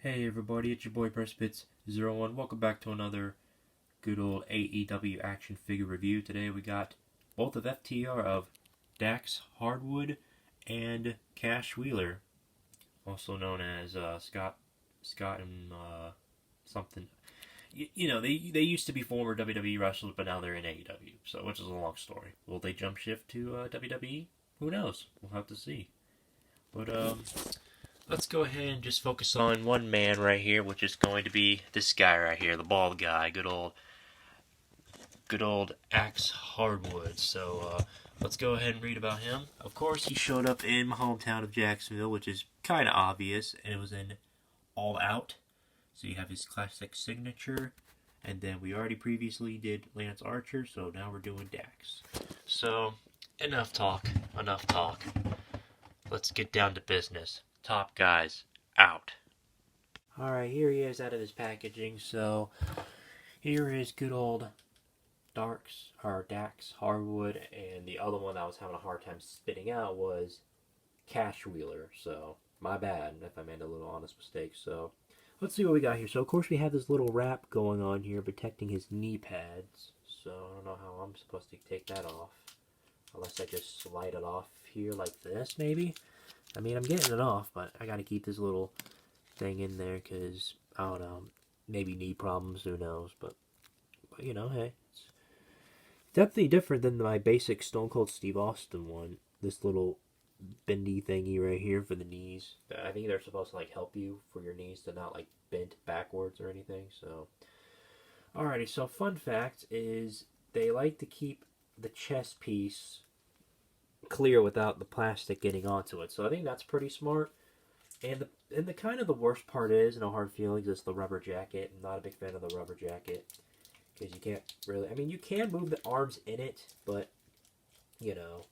Hey everybody, it's your boy Prespits01. Welcome back to another good old AEW action figure review. Today we got both of FTR of Dax Harwood and Cash Wheeler, also known as Scott and something. You know, they used to be former WWE wrestlers, but now they're in AEW. So, which is a long story. Will they jump shift to WWE? Who knows? We'll have to see. But let's go ahead and just focus on one man right here, which is going to be this guy right here, the bald guy, good old Dax Harwood. So let's go ahead and read about him. Of course, he showed up in my hometown of Jacksonville, which is kind of obvious, and it was in All Out. So you have his classic signature, and then we already previously did Lance Archer, so now we're doing Dax. So enough talk. Let's get down to business. Top guys out. Alright, here he is out of his packaging. So here is good old Dax Harwood, and the other one I was having a hard time spitting out was Cash Wheeler. So my bad if I made a little honest mistake. So let's see what we got here. So of course we have this little wrap going on here protecting his knee pads. So I don't know how I'm supposed to take that off, unless I just slide it off here like this maybe. I mean, I'm getting it off, but I gotta keep this little thing in there because, I don't know, maybe knee problems, who knows. But you know, hey, it's definitely different than my basic Stone Cold Steve Austin one. This little bendy thingy right here for the knees. I think they're supposed to, like, help you for your knees to not, like, bend backwards or anything. So, alrighty, so fun fact is they like to keep the chest piece clear without the plastic getting onto it. So I think that's pretty smart. And the kind of the worst part is, no hard feelings, is the rubber jacket. I'm not a big fan of the rubber jacket because you can't really, I mean, you can move the arms in it, but you know,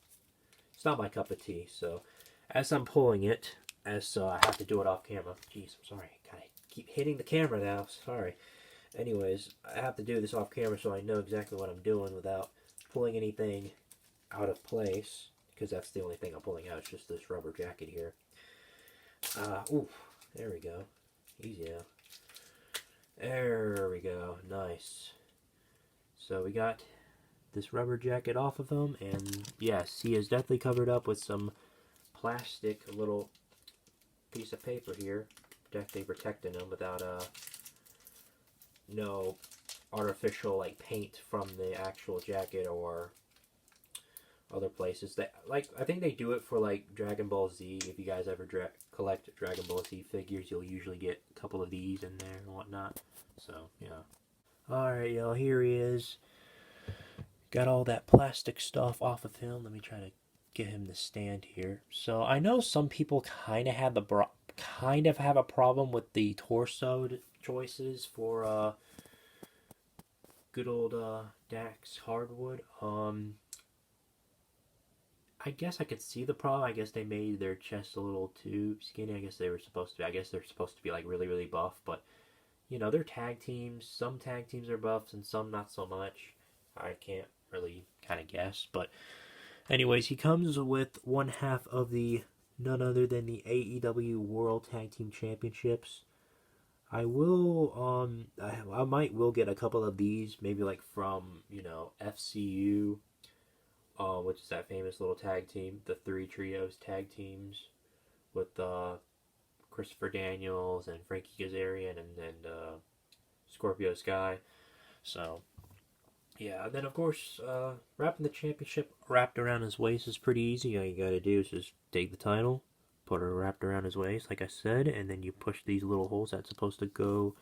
it's not my cup of tea. So as I'm pulling it, I have to do it off camera. Jeez, I'm sorry. Gotta keep hitting the camera now. Sorry. Anyways, I have to do this off camera so I know exactly what I'm doing without pulling anything out of place. Because that's the only thing I'm pulling out. It's just this rubber jacket here. Ooh, there we go. Easy now. There we go. Nice. So we got this rubber jacket off of him. And yes, he is definitely covered up with some plastic little piece of paper here. Definitely protecting him without no artificial like paint from the actual jacket or other places. That, like, I think they do it for like Dragon Ball Z. If you guys ever collect Dragon Ball Z figures, you'll usually get a couple of these in there and whatnot. So yeah. Alright, y'all, here he is. Got all that plastic stuff off of him. Let me try to get him to stand here. So I know some people kind of have a problem with the torso choices for good old Dax Harwood. I guess I could see the problem. I guess they made their chest a little too skinny. I guess they're supposed to be like really, really buff. But, you know, they're tag teams. Some tag teams are buffs and some not so much. I can't really kind of guess. But anyways, he comes with one half of the none other than the AEW World Tag Team Championships. I might get a couple of these, maybe like from, you know, FCU. Which is that famous little tag team, the Three Trios tag teams with Christopher Daniels and Frankie Kazarian and Scorpio Sky. So, yeah. And then, of course, wrapping the championship wrapped around his waist is pretty easy. All you gotta do is just take the title, put it wrapped around his waist, like I said, and then you push these little holes that's supposed to go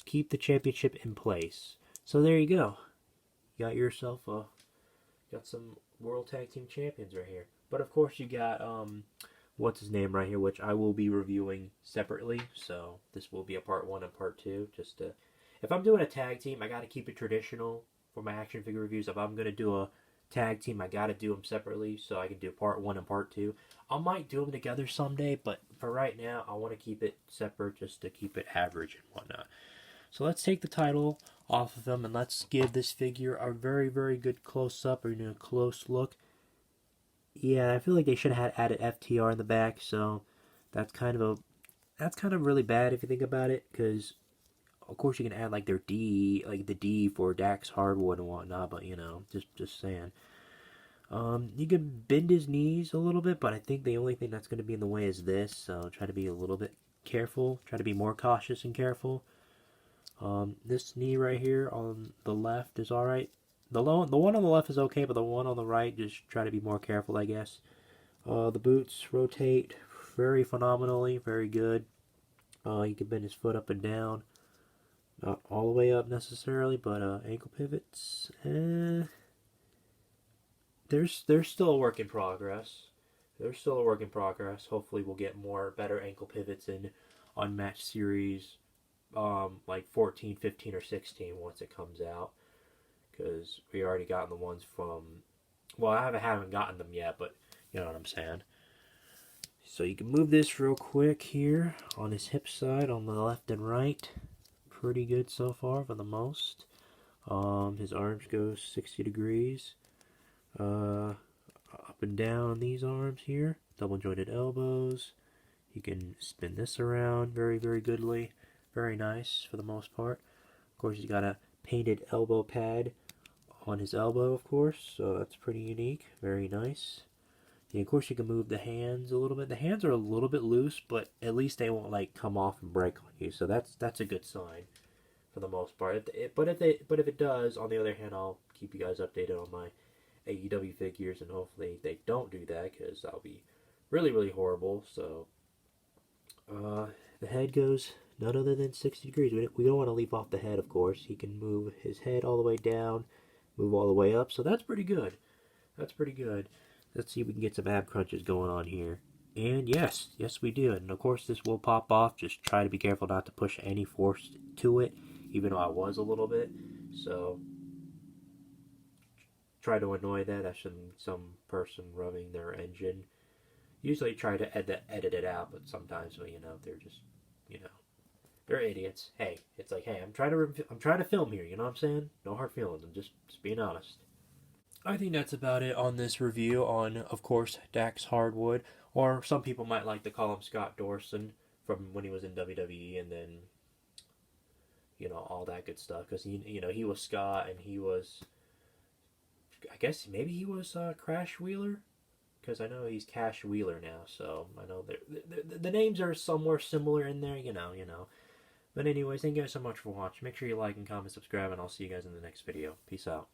keep the championship in place. So there you go. You got yourself got some World Tag Team Champions right here. But of course you got, what's his name right here, which I will be reviewing separately. So this will be a part 1 and part 2. Just to, if I'm doing a tag team, I got to keep it traditional for my action figure reviews. If I'm going to do a tag team, I got to do them separately so I can do part 1 and part 2. I might do them together someday, but for right now, I want to keep it separate just to keep it average and whatnot. So let's take the title off of him and let's give this figure a very, very good close-up or, you know, close look. Yeah, I feel like they should have added FTR in the back, so that's kind of that's kind of really bad if you think about it, because of course you can add like their D, like the D for Dax Harwood and whatnot, but you know, just saying. You can bend his knees a little bit, but I think the only thing that's going to be in the way is this, so try to be a little bit careful, try to be more cautious and careful. This knee right here on the left is alright. The one on the left is okay, but the one on the right, just try to be more careful, I guess. The boots rotate very phenomenally, very good. You can bend his foot up and down. Not all the way up necessarily, but ankle pivots, there's still a work in progress. There's still a work in progress. Hopefully, we'll get more better ankle pivots in on match series, like 14, 15, or 16 once it comes out. Because we already gotten the ones from, well, I haven't gotten them yet, but you know what I'm saying. So you can move this real quick here on his hip side, on the left and right. Pretty good so far for the most. His arms go 60 degrees. Up and down these arms here. Double jointed elbows. You can spin this around very, very goodly. Very nice for the most part. Of course, he's got a painted elbow pad on his elbow, of course, so that's pretty unique. Very nice. And of course, you can move the hands a little bit. The hands are a little bit loose, but at least they won't like come off and break on you. So that's a good sign for the most part. But if it does, on the other hand, I'll keep you guys updated on my AEW figures, and hopefully they don't do that, because that'll be really, really horrible. So the head goes none other than 60 degrees. We don't want to leave off the head, of course. He can move his head all the way down, move all the way up, so that's pretty good. That's pretty good. Let's see if we can get some ab crunches going on here. And yes we do. And of course this will pop off. Just try to be careful not to push any force to it, even though I was a little bit. So try to annoy that. That's some person rubbing their engine. Usually try to edit it out, but sometimes, well, you know, they're just, you know, they're idiots. Hey, it's like, hey, I'm trying to film here. You know what I'm saying? No hard feelings. I'm just being honest. I think that's about it on this review on, of course, Dax Harwood, or some people might like to call him Scott Dorson from when he was in WWE, and then, you know, all that good stuff. Because he was Scott, and he was, I guess maybe he was Crash Wheeler, because I know he's Cash Wheeler now. So I know the names are somewhere similar in there. You know. But anyways, thank you guys so much for watching. Make sure you like and comment, subscribe, and I'll see you guys in the next video. Peace out.